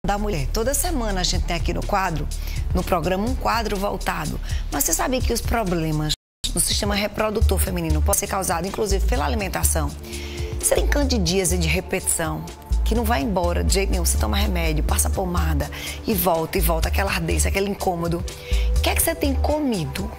da mulher. Toda semana a gente tem aqui no programa, um quadro voltado. Mas você sabia que os problemas no sistema reprodutor feminino podem ser causados, inclusive, pela alimentação? Você tem candidíase de repetição, que não vai embora de jeito nenhum. Você toma remédio, passa pomada e volta, aquela ardência, aquele incômodo. O que é que você tem comido?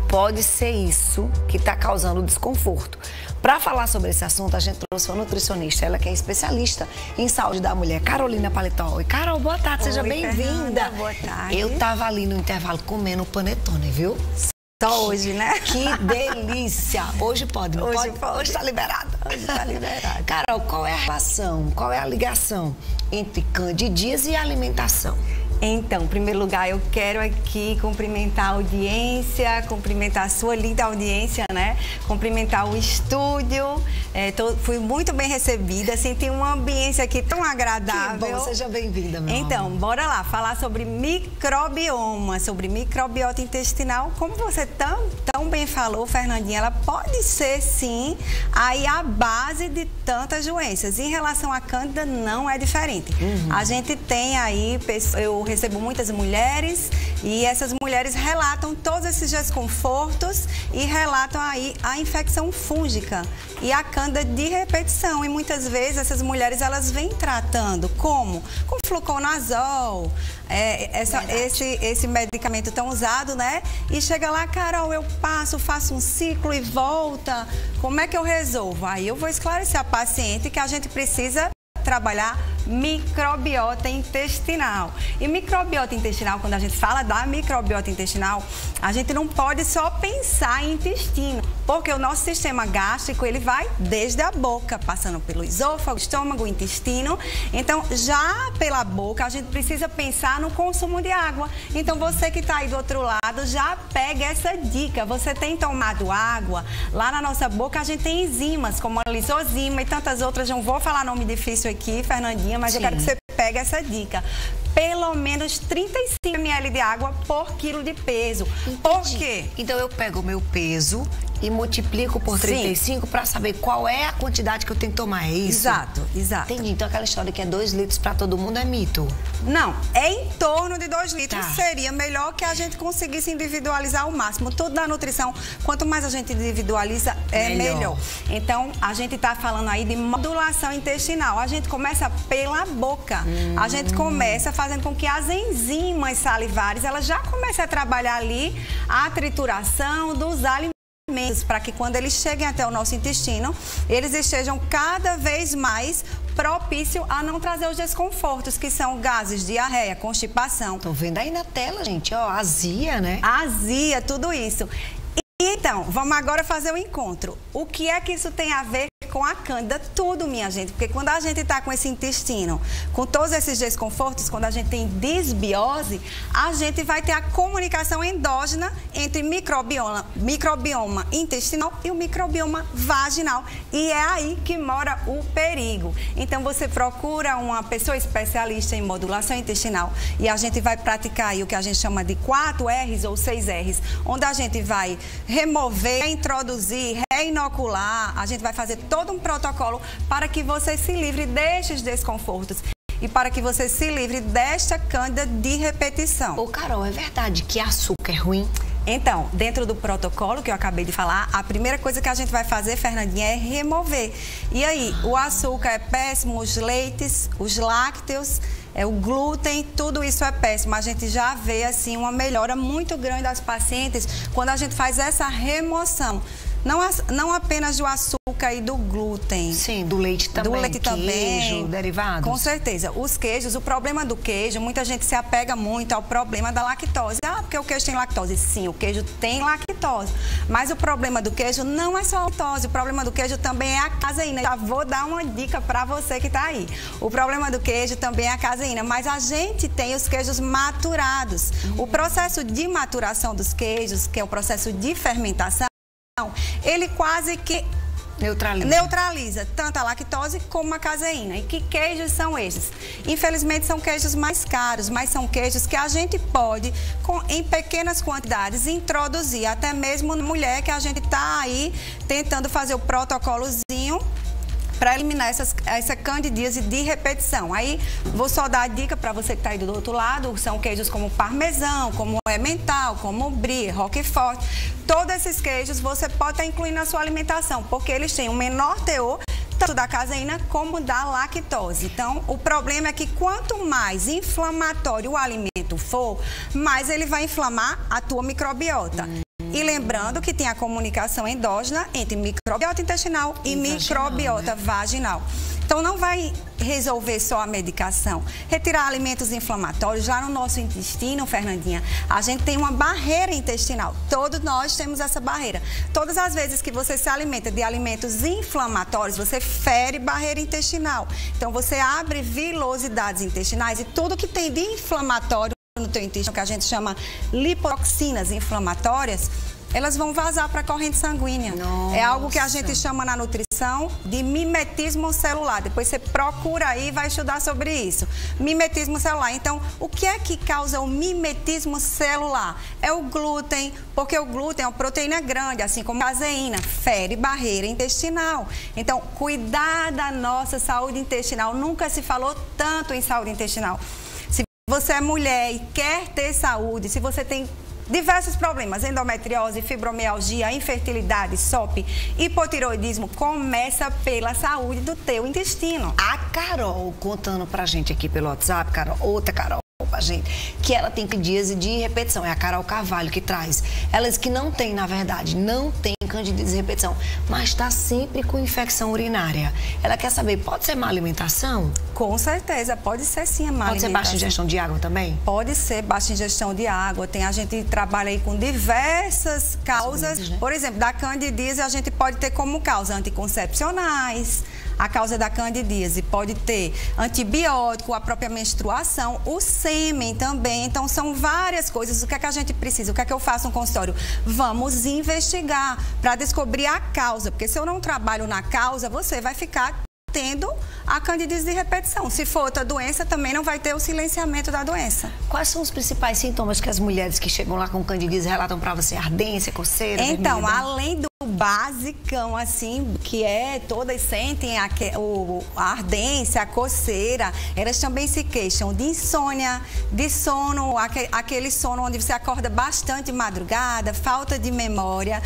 Pode ser isso que está causando desconforto. Para falar sobre esse assunto, a gente trouxe uma nutricionista, ela que é especialista em saúde da mulher, Carolina Paletó. Oi, Carol, boa tarde, seja bem-vinda. Boa tarde. Eu tava ali no intervalo comendo panetone, viu? Só hoje, né? Que delícia! Hoje pode, não hoje pode? Hoje tá liberada. Hoje tá liberada. Carol, qual é a relação, qual é a ligação entre candidíase e alimentação? Então, em primeiro lugar, eu quero aqui cumprimentar a audiência, cumprimentar a sua linda audiência, né? Cumprimentar o estúdio. Fui muito bem recebida, senti uma ambiência aqui tão agradável. Que bom, seja bem-vinda, meu Então, amor. bora lá, falar sobre microbioma, sobre microbiota intestinal. Como você tão bem falou, Fernandinha, ela pode ser, sim, aí a base de tantas doenças. Em relação à cândida, não é diferente. A gente tem aí, eu recebo muitas mulheres e essas mulheres relatam todos esses desconfortos e relatam aí a infecção fúngica e a cândida de repetição. E muitas vezes essas mulheres, elas vêm tratando como? Com fluconazol, esse medicamento tão usado, né? E chega lá, Carol, eu faço um ciclo e volta. Como é que eu resolvo? Aí eu vou esclarecer a paciente que a gente precisa trabalhar microbiota intestinal. E microbiota intestinal, quando a gente fala da microbiota intestinal, a gente não pode só pensar em intestino, porque o nosso sistema gástrico, ele vai desde a boca, passando pelo esôfago, estômago, intestino. Então, já pela boca, a gente precisa pensar no consumo de água. Então, você que está aí do outro lado, já pega essa dica. Você tem tomado água? Lá na nossa boca, a gente tem enzimas, como a lisozima e tantas outras. Não vou falar nome difícil aqui, Fernandinha, mas eu quero que você pegue essa dica. Pelo menos 35 ml de água por quilo de peso. Entendi. Por quê? Então eu pego o meu peso e multiplico por 35 para saber qual é a quantidade que eu tenho que tomar, é isso? Exato. Entendi. Então aquela história que é 2 litros para todo mundo é mito? Não, é em torno de 2 litros. Tá. Seria melhor que a gente conseguisse individualizar ao máximo. Tudo na nutrição, quanto mais a gente individualiza, é melhor. Então, a gente está falando aí de modulação intestinal. A gente começa pela boca. A gente começa fazendo com que as enzimas salivares, elas já comecem a trabalhar ali a trituração dos alimentos, para que quando eles cheguem até o nosso intestino, eles estejam cada vez mais propício a não trazer os desconfortos, que são gases, diarreia, constipação. Tô vendo aí na tela, gente, ó, azia, né? Azia, tudo isso. Então, vamos agora fazer o encontro. O que é que isso tem a ver com a cândida? Tudo, minha gente, porque quando a gente está com esse intestino, com todos esses desconfortos, quando a gente tem disbiose, a gente vai ter a comunicação endógena entre microbioma intestinal e o microbioma vaginal. E é aí que mora o perigo. Então, você procura uma pessoa especialista em modulação intestinal e a gente vai praticar aí o que a gente chama de 4 R's ou 6 R's, onde a gente vai remover, reintroduzir, reinocular, a gente vai fazer todo um protocolo para que você se livre destes desconfortos e para que você se livre desta cândida de repetição. Ô, Carol, é verdade que açúcar é ruim? Então, dentro do protocolo que eu acabei de falar, a primeira coisa que a gente vai fazer, Fernandinha, é remover. E aí, o açúcar é péssimo, os leites, os lácteos, o glúten, tudo isso é péssimo. A gente já vê, assim, uma melhora muito grande das pacientes quando a gente faz essa remoção. Não apenas do açúcar e do glúten. Sim, do leite também. Do leite também. Queijo, derivados. Com certeza. Os queijos, o problema do queijo, muita gente se apega muito ao problema da lactose. Ah, porque o queijo tem lactose. Sim, o queijo tem lactose. Mas o problema do queijo não é só a lactose. O problema do queijo também é a caseína. Já vou dar uma dica para você que está aí. O problema do queijo também é a caseína. Mas a gente tem os queijos maturados. O processo de maturação dos queijos, que é o processo de fermentação, ele quase que neutraliza tanto a lactose como a caseína. E que queijos são esses? Infelizmente são queijos mais caros, mas são queijos que a gente pode, em pequenas quantidades, introduzir. Até mesmo mulher que a gente está aí tentando fazer o protocolozinho para eliminar essa candidíase de repetição. Aí, vou só dar a dica para você que está aí do outro lado, são queijos como parmesão, como emmental, como brie, roquefort. Todos esses queijos você pode estar incluindo na sua alimentação, porque eles têm um menor teor tanto da caseína como da lactose. Então, o problema é que quanto mais inflamatório o alimento for, mais ele vai inflamar a tua microbiota. E lembrando que tem a comunicação endógena entre microbiota intestinal e microbiota vaginal. Então, não vai resolver só a medicação. Retirar alimentos inflamatórios, já no nosso intestino, Fernandinha, a gente tem uma barreira intestinal. Todos nós temos essa barreira. Todas as vezes que você se alimenta de alimentos inflamatórios, você fere barreira intestinal. Então, você abre vilosidades intestinais e tudo que tem de inflamatório no teu intestino, que a gente chama lipotoxinas inflamatórias, elas vão vazar para a corrente sanguínea. Nossa. É algo que a gente chama na nutrição de mimetismo celular. Depois você procura aí e vai estudar sobre isso. Mimetismo celular. Então, o que é que causa o mimetismo celular? É o glúten, porque o glúten é uma proteína grande, assim como a caseína, fere barreira intestinal. Então, cuidar da nossa saúde intestinal. Nunca se falou tanto em saúde intestinal. Se você é mulher e quer ter saúde, se você tem diversos problemas, endometriose, fibromialgia, infertilidade, SOP, hipotiroidismo, começa pela saúde do teu intestino. A Carol contando pra gente aqui pelo WhatsApp, Carol, outra Carol pra gente, que ela tem candidíase de repetição, é a Carol Carvalho que traz. Ela diz que não tem, na verdade, não tem candidíase de repetição, mas está sempre com infecção urinária. Ela quer saber, pode ser má alimentação? Com certeza, pode ser sim a má alimentação. Pode ser baixa ingestão de água também? Pode ser baixa ingestão de água. A gente trabalha aí com diversas causas. Né? Por exemplo, da candidíase a gente pode ter como causa anticoncepcionais. A causa da candidíase pode ter antibiótico, a própria menstruação, o sêmen também. Então, são várias coisas. O que é que a gente precisa? O que é que eu faço no consultório? Vamos investigar para descobrir a causa. Porque se eu não trabalho na causa, você vai ficar tendo a candidíase de repetição. Se for outra doença, também não vai ter o silenciamento da doença. Quais são os principais sintomas que as mulheres que chegam lá com candidíase relatam para você? Ardência, coceira? Então, vermelha? além do basicão, assim, que todas sentem a ardência, a coceira, elas também se queixam de insônia, de sono, aquele sono onde você acorda bastante madrugada, falta de memória.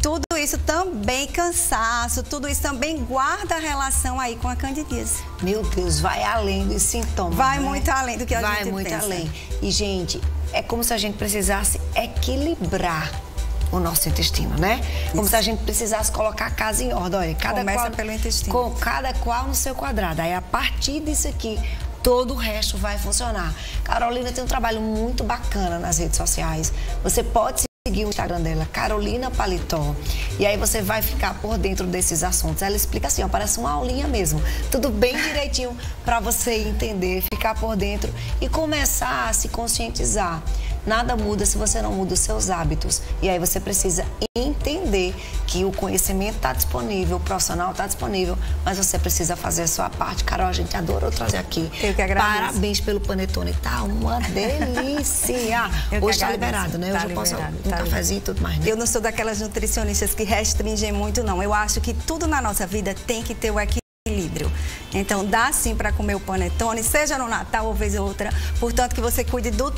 Tudo isso também, cansaço, tudo isso também guarda relação aí com a candidíase. Meu Deus, vai além dos sintomas, vai, né? Muito além do que a gente pensa. Vai muito além. E, gente, é como se a gente precisasse equilibrar o nosso intestino, né? Como se a gente precisasse colocar a casa em ordem. Olha, começa pelo intestino. Com cada qual no seu quadrado. Aí, a partir disso aqui, todo o resto vai funcionar. Carolina tem um trabalho muito bacana nas redes sociais. Você pode seguir o Instagram dela, Carolina Paletó. E aí você vai ficar por dentro desses assuntos. Ela explica assim, ó, parece uma aulinha mesmo. Tudo bem direitinho para você entender, ficar por dentro e começar a se conscientizar. Nada muda se você não muda os seus hábitos. E aí você precisa entender que o conhecimento está disponível, o profissional está disponível, mas você precisa fazer a sua parte. Carol, a gente adorou trazer aqui. Eu que agradeço. Parabéns pelo panetone, tá uma delícia. Hoje está liberado, né? Hoje eu posso um cafezinho e tudo mais, né? Eu não sou daquelas nutricionistas que restringem muito, não. Eu acho que tudo na nossa vida tem que ter o equilíbrio. Então, dá sim para comer o panetone, seja no Natal ou vez ou outra. Portanto, que você cuide do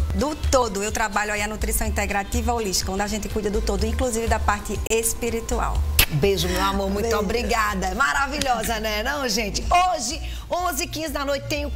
todo. Eu trabalho aí a nutrição integrativa holística, onde a gente cuida do todo, inclusive da parte espiritual. Beijo, meu amor. Muito obrigada. Maravilhosa, né? Não, gente? Hoje, 11h15 da noite, tem o